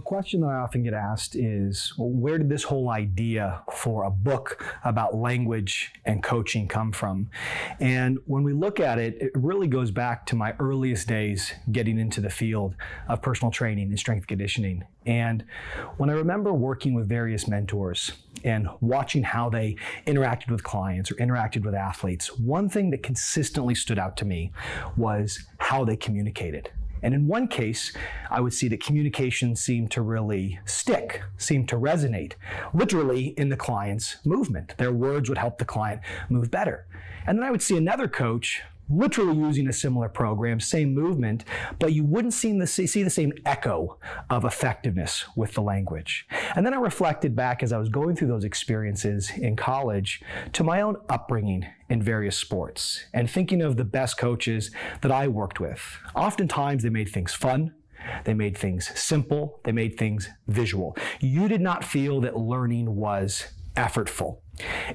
question that I often get asked is, well, where did this whole idea for a book about language and coaching come from? And when we look at it, it really goes back to my earliest days getting into the field of personal training and strength conditioning. And when I remember working with various mentors and watching how they interacted with clients or interacted with athletes, one thing that consistently stood out to me was how they communicated. And in one case, I would see that communication seemed to really stick, seemed to resonate, literally in the client's movement. Their words would help the client move better. And then I would see another coach literally using a similar program, same movement, but you wouldn't see the same echo of effectiveness with the language. And then I reflected back as I was going through those experiences in college to my own upbringing in various sports and thinking of the best coaches that I worked with. Oftentimes they made things fun. They made things simple. They made things visual. You did not feel that learning was effortful.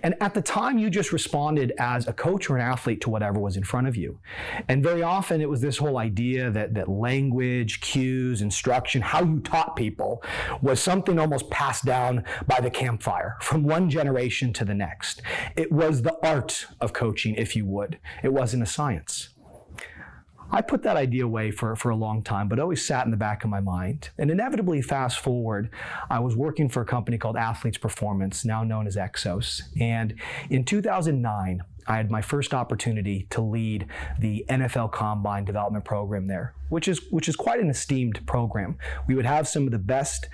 And at the time, you just responded as a coach or an athlete to whatever was in front of you. And very often it was this whole idea that language, cues, instruction, how you taught people was something almost passed down by the campfire from one generation to the next. It was the art of coaching, if you would. It wasn't a science. I put that idea away for a long time, but it always sat in the back of my mind. And inevitably, fast forward, I was working for a company called Athletes Performance, now known as Exos. And in 2009, I had my first opportunity to lead the NFL Combine development program there, which is quite an esteemed program. We would have some of the best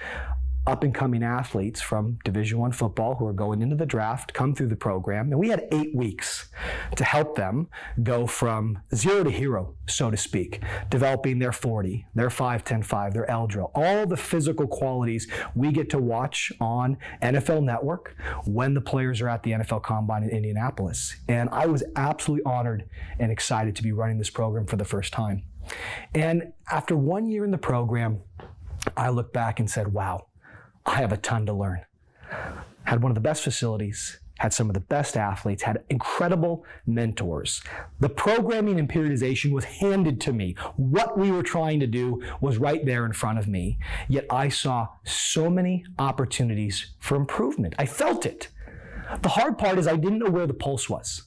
up-and-coming athletes from Division I football who are going into the draft come through the program, and we had 8 weeks to help them go from zero to hero, so to speak, developing their 40, their 5-10-5, their L drill, all the physical qualities we get to watch on NFL Network when the players are at the NFL Combine in Indianapolis. And I was absolutely honored and excited to be running this program for the first time. And after 1 year in the program, I looked back and said, wow, I have a ton to learn. Had one of the best facilities, had some of the best athletes, had incredible mentors. The programming and periodization was handed to me. What we were trying to do was right there in front of me. Yet I saw so many opportunities for improvement. I felt it. The hard part is I didn't know where the pulse was.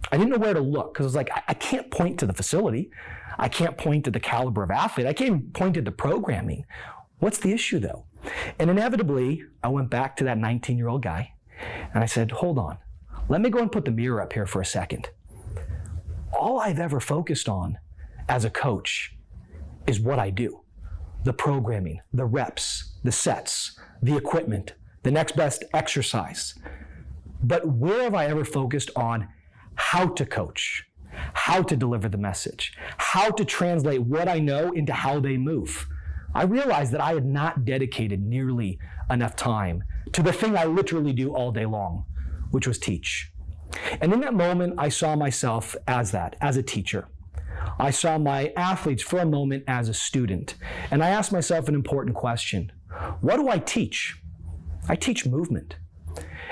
I didn't know where to look because I was like, I can't point to the facility. I can't point to the caliber of athlete. I can't even point to the programming. What's the issue though? And inevitably, I went back to that 19-year-old guy and I said, hold on, let me go and put the mirror up here for a second. All I've ever focused on as a coach is what I do. The programming, the reps, the sets, the equipment, the next best exercise. But where have I ever focused on how to coach, how to deliver the message, how to translate what I know into how they move? I realized that I had not dedicated nearly enough time to the thing I literally do all day long, which was teach. And in that moment, I saw myself as that, as a teacher. I saw my athletes for a moment as a student. And I asked myself an important question. What do I teach? I teach movement.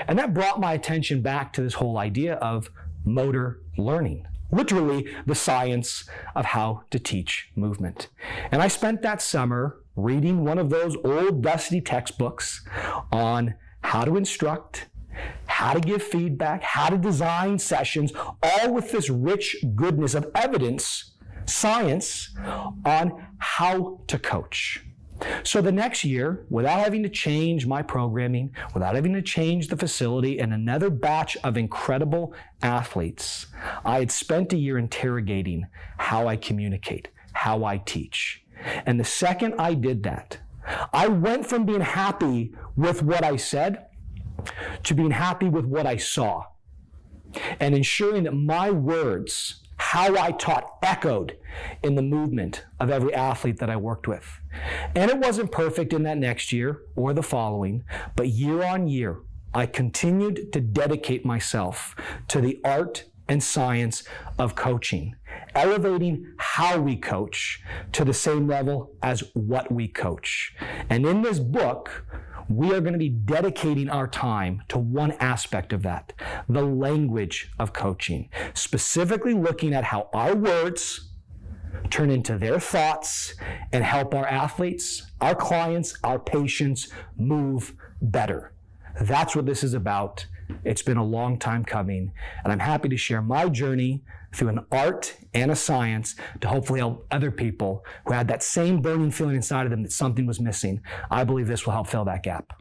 And that brought my attention back to this whole idea of motor learning. Literally the science of how to teach movement. And I spent that summer reading one of those old dusty textbooks on how to instruct, how to give feedback, how to design sessions, all with this rich goodness of evidence, science, on how to coach. So the next year, without having to change my programming, without having to change the facility and another batch of incredible athletes, I had spent a year interrogating how I communicate, how I teach. And the second I did that, I went from being happy with what I said to being happy with what I saw and ensuring that my words, how I taught, echoed in the movement of every athlete that I worked with. And it wasn't perfect in that next year or the following, but year on year, I continued to dedicate myself to the art and science of coaching, elevating how we coach to the same level as what we coach. And in this book, we are going to be dedicating our time to one aspect of that, the language of coaching, specifically looking at how our words turn into their thoughts and help our athletes, our clients, our patients move better. That's what this is about. It's been a long time coming, and I'm happy to share my journey through an art and a science to hopefully help other people who had that same burning feeling inside of them that something was missing. I believe this will help fill that gap.